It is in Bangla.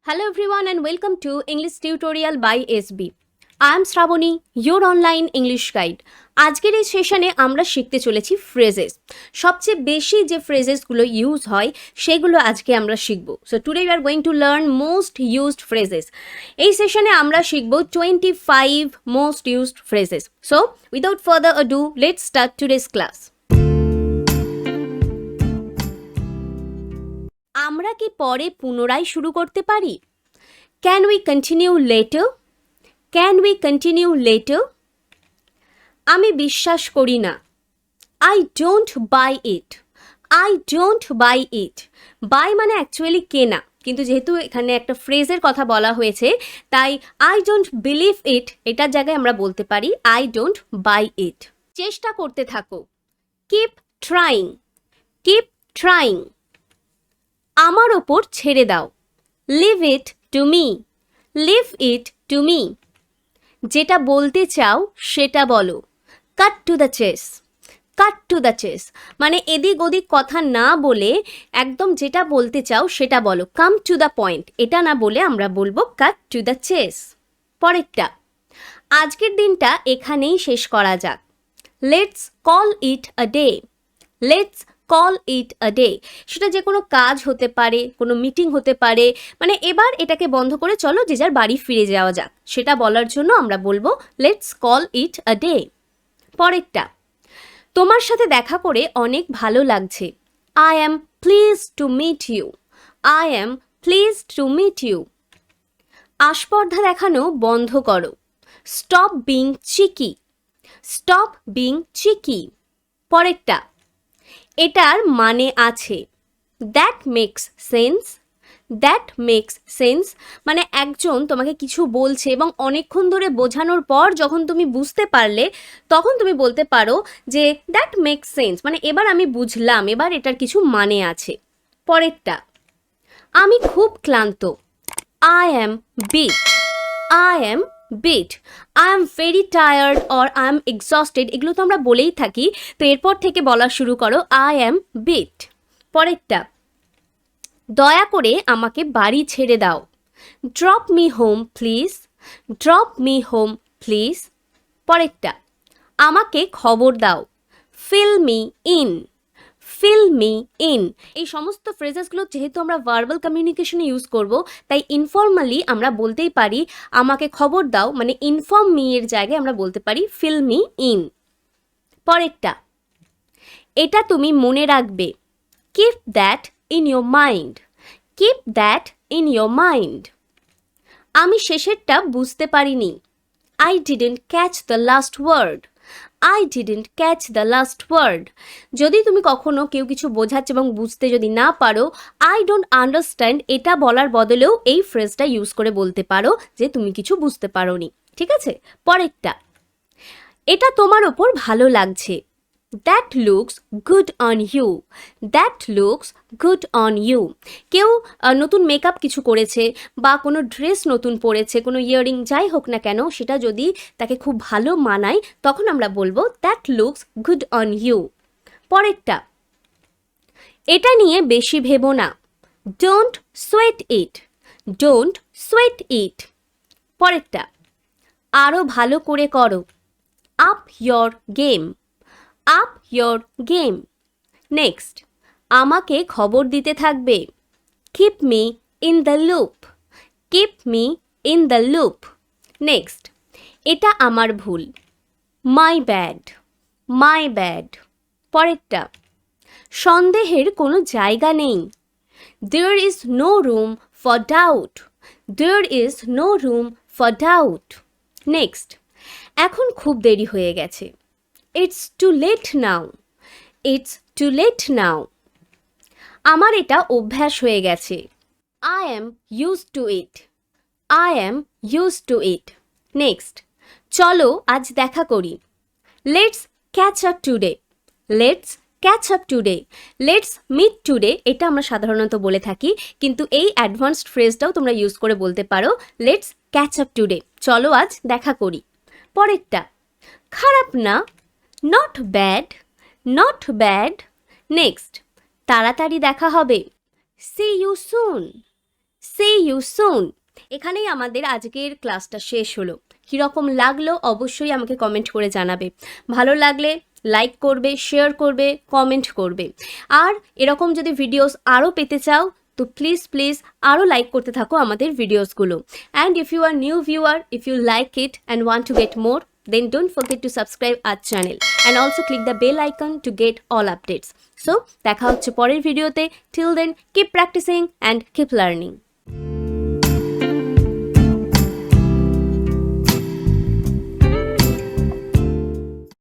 Hello everyone and welcome to English Tutorial by SB. I am Shravani, your online English guide. আজকের এই সেশনে আমরা শিখতে চলেছি ফ্রেজেস। সবচেয়ে বেশি যে ফ্রেজেসগুলো ইউজ হয় সেগুলো আজকে আমরা শিখব। So today we are going to learn most used phrases. এই সেশনে আমরা শিখব 25 most used phrases. So without further ado let's start today's class. আমরা কি পরে পুনরায় শুরু করতে পারি? Can we continue later? Can we continue later? আমি বিশ্বাস করি না। I don't buy it. I don't buy it. Buy মানে অ্যাকচুয়ালি কেনা, কিন্তু যেহেতু এখানে একটা ফ্রেজের কথা বলা হয়েছে তাই I don't believe it এটার জায়গায় আমরা বলতে পারি I don't buy it. চেষ্টা করতে থাকো। Keep trying. Keep trying. আমার ওপর ছেড়ে দাও। Leave it to me. Leave it to me. যেটা বলতে চাও সেটা বলো। Cut to the chase. Cut to the chase মানে এদিক ওদিক কথা না বলে একদম যেটা বলতে চাও সেটা বলো। Come to the point এটা না বলে আমরা বলবো cut to the chase. পরেরটা, আজকের দিনটা এখানেই শেষ করা যাক। Let's call it a day. Let's call it a day. সেটা যে কোনো কাজ হতে পারে, কোনো মিটিং হতে পারে, মানে এবার এটাকে বন্ধ করে চলো যে যার বাড়ি ফিরে যাওয়া যাক, সেটা বলার জন্য আমরা বলবো let's call it a day. পরেরটা, তোমার সাথে দেখা করে অনেক ভালো লাগছে। I am pleased to meet you. I am pleased to meet you. আস্পর্ধা দেখানো বন্ধ করো। Stop being cheeky. Stop being cheeky. পরেরটা, এটার মানে আছে। That makes sense. That makes sense মানে একজন তোমাকে কিছু বলছে এবং অনেকক্ষণ ধরে বোঝানোর পর যখন তুমি বুঝতে পারলে তখন তুমি বলতে পারো যে দ্যাট মেক্স সেন্স মানে এবার আমি বুঝলাম, এবার এটার কিছু মানে আছে। পরেরটা, আমি খুব ক্লান্ত। I am beat. I am beat. I am very tired or I am exhausted এগুলো তো আমরা বলেই থাকি, তো এরপর থেকে বলা শুরু করো আই অ্যাম বিট। পরেরটা, দয়া করে আমাকে বাড়ি ছেড়ে দাও। Drop me home please. Drop me home please. পরেরটা, আমাকে খবর দাও। Fill me in. Fill me in. এই সমস্ত ফ্রেজেসগুলো যেহেতু আমরা ভার্বাল কমিউনিকেশনে ইউজ করব তাই ইনফর্মালি আমরা বলতেই পারি আমাকে খবর দাও মানে ইনফর্ম মি এর জায়গায় আমরা বলতে পারি ফিল মি ইন। পরেরটা, এটা তুমি মনে রাখবে। Keep that in your mind. Keep that in your mind. আমি শেষেরটা বুঝতে পারিনি। I didn't catch the last word. I didn't catch the last word. যদি তুমি কখনো কেউ কিছু বোঝাচ্ছে এবং বুঝতে যদি না পারো I don't understand এটা বলার বদলেও এই ফ্রেজটা ইউজ করে বলতে পারো যে তুমি কিছু বুঝতে পারোনি। ঠিক আছে? পরেরটা, এটা তোমার ওপর ভালো লাগছে। That looks good on you. That looks good on you. কেউ নতুন মেকআপ কিছু করেছে বা কোনো ড্রেস নতুন পরেছে, কোনো ইয়াররিং যাই হোক না কেন সেটা যদি তাকে খুব ভালো মানায় তখন আমরা বলবো that looks good on you. পরেরটা, এটা নিয়ে বেশি ভেবো না। Don't sweat it. Don't sweat it. পরেরটা, আরও ভালো করে করো। Up your game. Up your game. Next, আমাকে খবর দিতে থাকবে। Keep me in the loop. Keep me in the loop. Next, এটা আমার ভুল। My bad. My bad. পরেরটা, সন্দেহের কোনো জায়গা নেই। There is no room for doubt. There is no room for doubt. Next, এখন খুব দেরি হয়ে গেছে। It's too late now. It's too late now. আমার এটা অভ্যাস হয়ে গেছে। I am used to it. I am used to it. Next, চলো আজ দেখা করি। Let's catch up today. Let's catch up today. Let's meet today এটা আমরা সাধারণত বলে থাকি, কিন্তু এই অ্যাডভান্সড ফ্রেজটাও তোমরা ইউজ করে বলতে পারো Let's catch up today. চলো আজ দেখা করি। পরেরটা, খারাপ না। Not bad. Not bad. Next, তাড়াতাড়ি দেখা হবে। See you soon. See you soon. এখানেই আমাদের আজকের ক্লাসটা শেষ হলো। কীরকম লাগলো অবশ্যই আমাকে কমেন্ট করে জানাবে। ভালো লাগলে লাইক করবে, শেয়ার করবে, কমেন্ট করবে। আর এরকম যদি ভিডিওস আরও পেতে চাও তো প্লিজ আরও লাইক করতে থাকো আমাদের ভিডিওসগুলো। And if you are new viewer, if you like it and want to get more, then don't forget to subscribe our channel and also click the bell icon to get all updates. So দেখা হচ্ছে পরের ভিডিওতে. Till then, keep practicing and keep learning.